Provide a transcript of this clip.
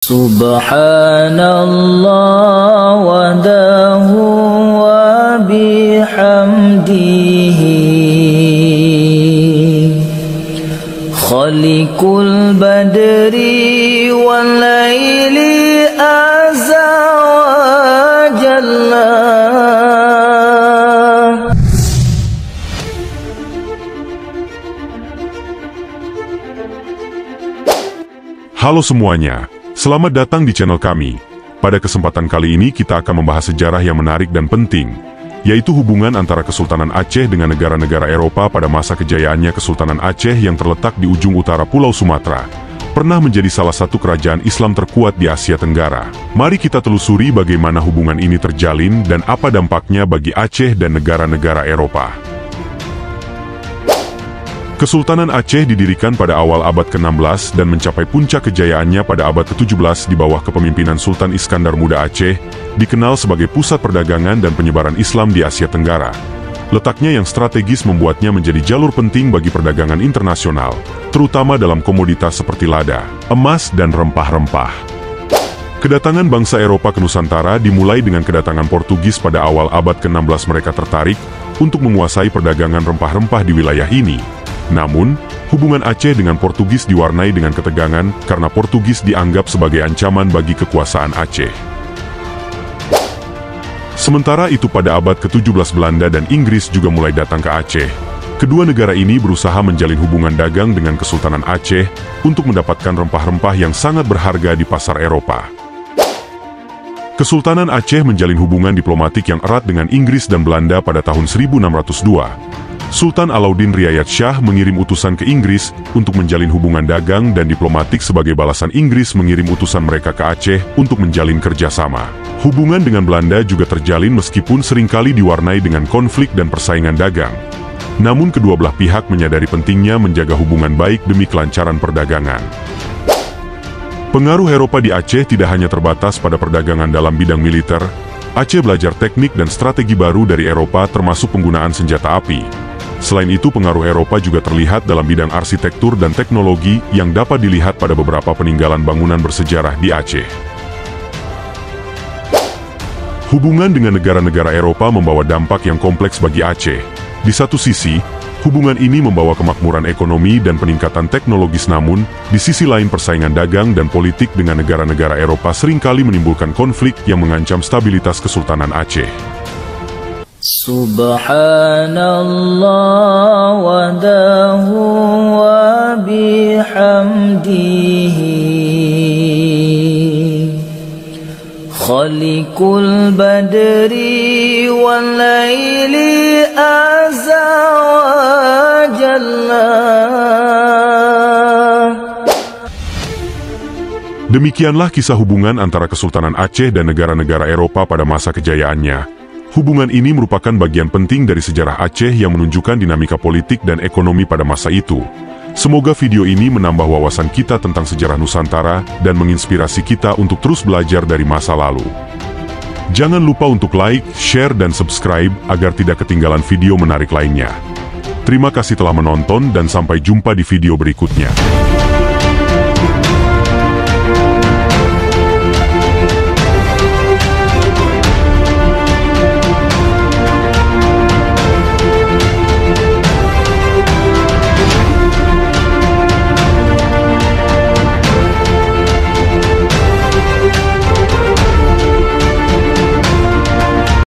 Subhanallah wa dahu wa bihamdihi Khaliqul badri wal laili azza wa jalla. Halo semuanya, selamat datang di channel kami. Pada kesempatan kali ini kita akan membahas sejarah yang menarik dan penting, yaitu hubungan antara Kesultanan Aceh dengan negara-negara Eropa pada masa kejayaannya. Kesultanan Aceh yang terletak di ujung utara Pulau Sumatera, pernah menjadi salah satu kerajaan Islam terkuat di Asia Tenggara. Mari kita telusuri bagaimana hubungan ini terjalin dan apa dampaknya bagi Aceh dan negara-negara Eropa. Kesultanan Aceh didirikan pada awal abad ke-16 dan mencapai puncak kejayaannya pada abad ke-17 di bawah kepemimpinan Sultan Iskandar Muda Aceh, dikenal sebagai pusat perdagangan dan penyebaran Islam di Asia Tenggara. Letaknya yang strategis membuatnya menjadi jalur penting bagi perdagangan internasional, terutama dalam komoditas seperti lada, emas, dan rempah-rempah. Kedatangan bangsa Eropa ke Nusantara dimulai dengan kedatangan Portugis pada awal abad ke-16. Mereka tertarik untuk menguasai perdagangan rempah-rempah di wilayah ini. Namun, hubungan Aceh dengan Portugis diwarnai dengan ketegangan karena Portugis dianggap sebagai ancaman bagi kekuasaan Aceh. Sementara itu pada abad ke-17 Belanda dan Inggris juga mulai datang ke Aceh. Kedua negara ini berusaha menjalin hubungan dagang dengan Kesultanan Aceh untuk mendapatkan rempah-rempah yang sangat berharga di pasar Eropa. Kesultanan Aceh menjalin hubungan diplomatik yang erat dengan Inggris dan Belanda pada tahun 1602. Sultan Alauddin Riayat Shah mengirim utusan ke Inggris untuk menjalin hubungan dagang dan diplomatik. Sebagai balasan, Inggris mengirim utusan mereka ke Aceh untuk menjalin kerjasama. Hubungan dengan Belanda juga terjalin meskipun seringkali diwarnai dengan konflik dan persaingan dagang. Namun kedua belah pihak menyadari pentingnya menjaga hubungan baik demi kelancaran perdagangan. Pengaruh Eropa di Aceh tidak hanya terbatas pada perdagangan dalam bidang militer. Aceh belajar teknik dan strategi baru dari Eropa, termasuk penggunaan senjata api. Selain itu, pengaruh Eropa juga terlihat dalam bidang arsitektur dan teknologi yang dapat dilihat pada beberapa peninggalan bangunan bersejarah di Aceh. Hubungan dengan negara-negara Eropa membawa dampak yang kompleks bagi Aceh. Di satu sisi, hubungan ini membawa kemakmuran ekonomi dan peningkatan teknologis, namun, di sisi lain persaingan dagang dan politik dengan negara-negara Eropa seringkali menimbulkan konflik yang mengancam stabilitas Kesultanan Aceh. Subhanallah wa dahu wa bihamdihi Khaliqul badri wal laili azza wa jalla. Demikianlah kisah hubungan antara Kesultanan Aceh dan negara-negara Eropa pada masa kejayaannya. Hubungan ini merupakan bagian penting dari sejarah Aceh yang menunjukkan dinamika politik dan ekonomi pada masa itu. Semoga video ini menambah wawasan kita tentang sejarah Nusantara dan menginspirasi kita untuk terus belajar dari masa lalu. Jangan lupa untuk like, share, dan subscribe agar tidak ketinggalan video menarik lainnya. Terima kasih telah menonton dan sampai jumpa di video berikutnya.